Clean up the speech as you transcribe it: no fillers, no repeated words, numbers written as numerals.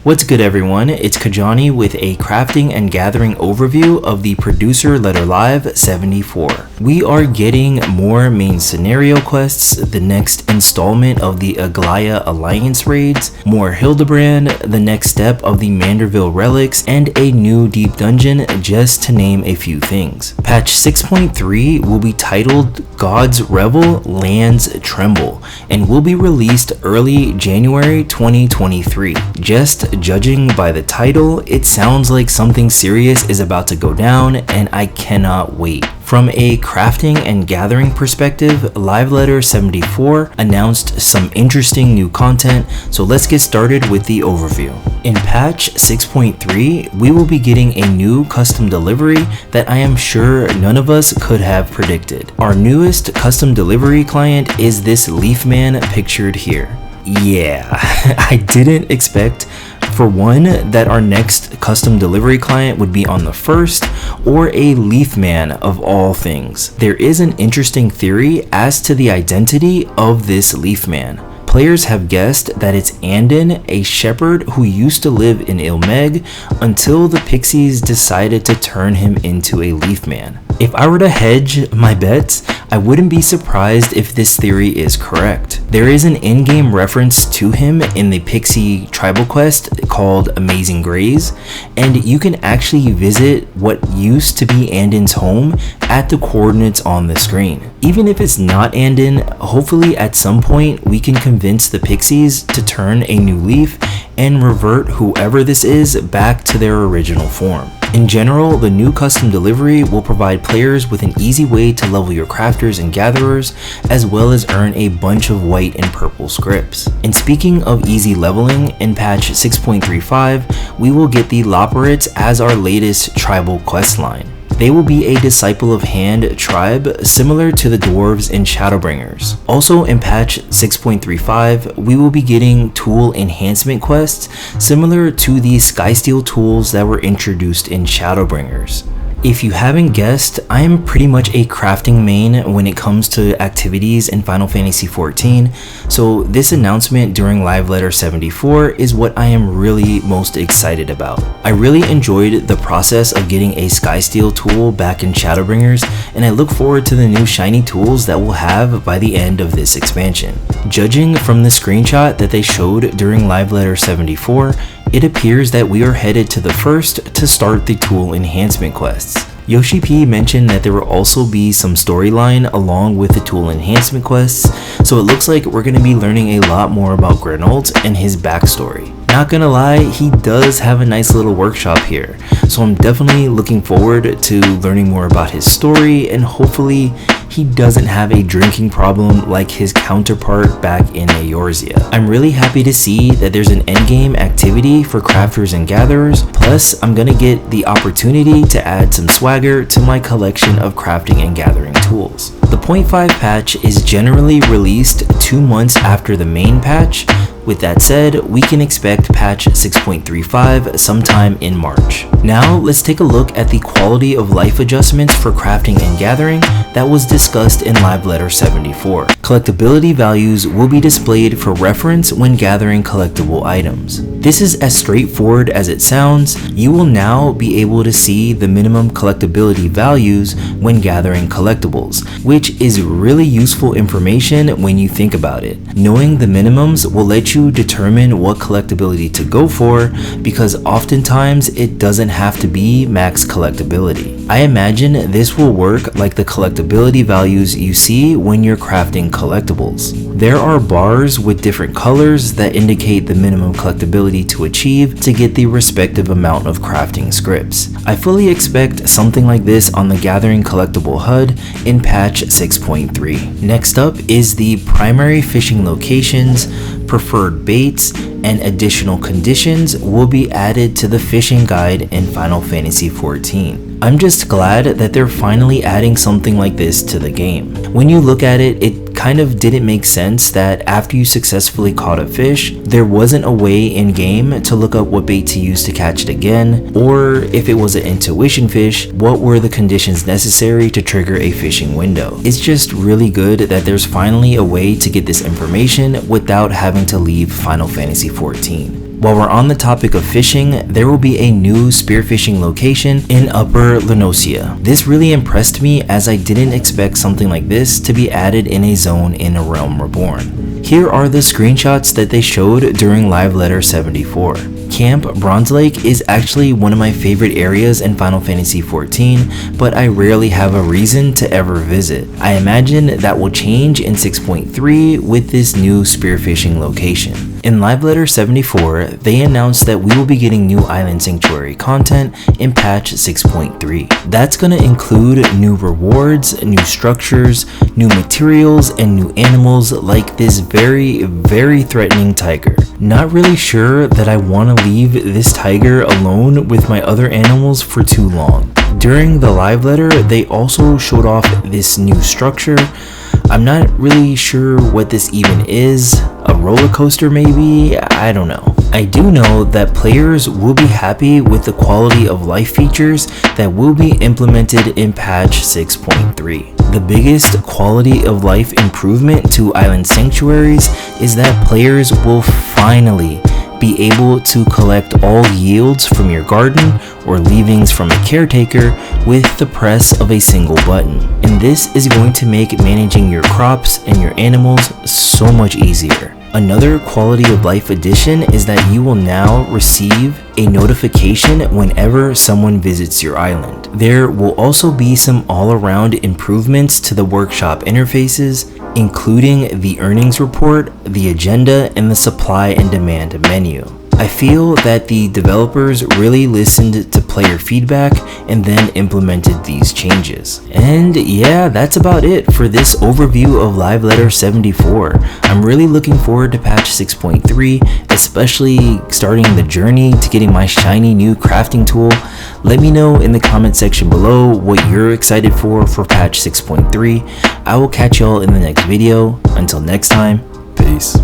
What's good everyone, it's Kajani with a crafting and gathering overview of the Producer Letter Live 74. We are getting more main scenario quests, the next installment of the Aglaya Alliance raids, more Hildebrand, the next step of the Manderville relics, and a new deep dungeon, just to name a few things. Patch 6.3 will be titled God's Revel, Lands Tremble, and will be released early January 2023. Just judging by the title, it sounds like something serious is about to go down, and I cannot wait. From a crafting and gathering perspective, Live Letter 74 announced some interesting new content, so let's get started with the overview. In patch 6.3, we will be getting a new custom delivery that I am sure none of us could have predicted. Our newest custom delivery client is this Leafman pictured here. Yeah, I didn't expect, for one, that our next custom delivery client would be on the first, or a Leafman of all things. There is an interesting theory as to the identity of this Leafman. Players have guessed that it's Andon, a shepherd who used to live in Ilmeg until the Pixies decided to turn him into a Leafman. If I were to hedge my bets, I wouldn't be surprised if this theory is correct. There is an in-game reference to him in the Pixie tribal quest called Amazing Grays, and you can actually visit what used to be Andon's home at the coordinates on the screen. Even if it's not Andon, hopefully at some point we can convince the Pixies to turn a new leaf and revert whoever this is back to their original form. In general, the new custom delivery will provide players with an easy way to level your crafters and gatherers, as well as earn a bunch of white and purple scripts. And speaking of easy leveling, in patch 6.35, we will get the Loporrits as our latest tribal questline. They will be a Disciple of Hand tribe similar to the dwarves in Shadowbringers. Also in patch 6.35, we will be getting tool enhancement quests similar to the Skysteel tools that were introduced in Shadowbringers. If you haven't guessed, I am pretty much a crafting main when it comes to activities in Final Fantasy XIV, so this announcement during Live Letter 74 is what I am really most excited about. I really enjoyed the process of getting a Skysteel tool back in Shadowbringers, and I look forward to the new shiny tools that we'll have by the end of this expansion. Judging from the screenshot that they showed during Live Letter 74, it appears that we are headed to the first to start the tool enhancement quests. Yoshi P mentioned that there will also be some storyline along with the tool enhancement quests, so it looks like we're going to be learning a lot more about Granault and his backstory. Not gonna lie, he does have a nice little workshop here, so I'm definitely looking forward to learning more about his story, and hopefully he doesn't have a drinking problem like his counterpart back in Eorzea. I'm really happy to see that there's an endgame activity for crafters and gatherers, plus I'm gonna get the opportunity to add some swagger to my collection of crafting and gathering tools. The 0.5 patch is generally released 2 months after the main patch. With that said, we can expect patch 6.35 sometime in March. Now let's take a look at the quality of life adjustments for crafting and gathering that was discussed in Live Letter 74. Collectability values will be displayed for reference when gathering collectible items. This is as straightforward as it sounds. You will now be able to see the minimum collectability values when gathering collectibles, which is really useful information when you think about it. Knowing the minimums will let you determine what collectability to go for, because oftentimes it doesn't have to be max collectability. I imagine this will work like the collectability values you see when you're crafting collectibles. There are bars with different colors that indicate the minimum collectability to achieve to get the respective amount of crafting scripts. I fully expect something like this on the Gathering collectible HUD in patch 6.3. Next up is the primary fishing locations, preferred baits, and additional conditions will be added to the fishing guide in Final Fantasy XIV. I'm just glad that they're finally adding something like this to the game. When you look at it, it kind of didn't make sense that after you successfully caught a fish, there wasn't a way in game to look up what bait to use to catch it again, or if it was an intuition fish, what were the conditions necessary to trigger a fishing window. It's just really good that there's finally a way to get this information without having to leave Final Fantasy XIV. While we're on the topic of fishing, there will be a new spearfishing location in Upper Lenosia. This really impressed me as I didn't expect something like this to be added in a zone in A Realm Reborn. Here are the screenshots that they showed during Live Letter 74. Camp Bronze Lake is actually one of my favorite areas in Final Fantasy XIV, but I rarely have a reason to ever visit. I imagine that will change in 6.3 with this new spearfishing location. In Live Letter 74, they announced that we will be getting new Island Sanctuary content in patch 6.3. That's going to include new rewards, new structures, new materials, and new animals like this very threatening tiger. Not really sure that I want to leave this tiger alone with my other animals for too long. During the live letter, they also showed off this new structure. I'm not really sure what this even is. A roller coaster maybe? I don't know. I do know that players will be happy with the quality of life features that will be implemented in patch 6.3. The biggest quality of life improvement to Island Sanctuaries is that players will finally be able to collect all yields from your garden or leavings from a caretaker with the press of a single button. And this is going to make managing your crops and your animals so much easier. Another quality of life addition is that you will now receive a notification whenever someone visits your island. There will also be some all-around improvements to the workshop interfaces, including the earnings report, the agenda, and the supply and demand menu. I feel that the developers really listened to player feedback and then implemented these changes. And yeah, that's about it for this overview of Live Letter 74. I'm really looking forward to patch 6.3, especially starting the journey to getting my shiny new crafting tool. Let me know in the comment section below what you're excited for patch 6.3. I will catch y'all in the next video. Until next time, peace.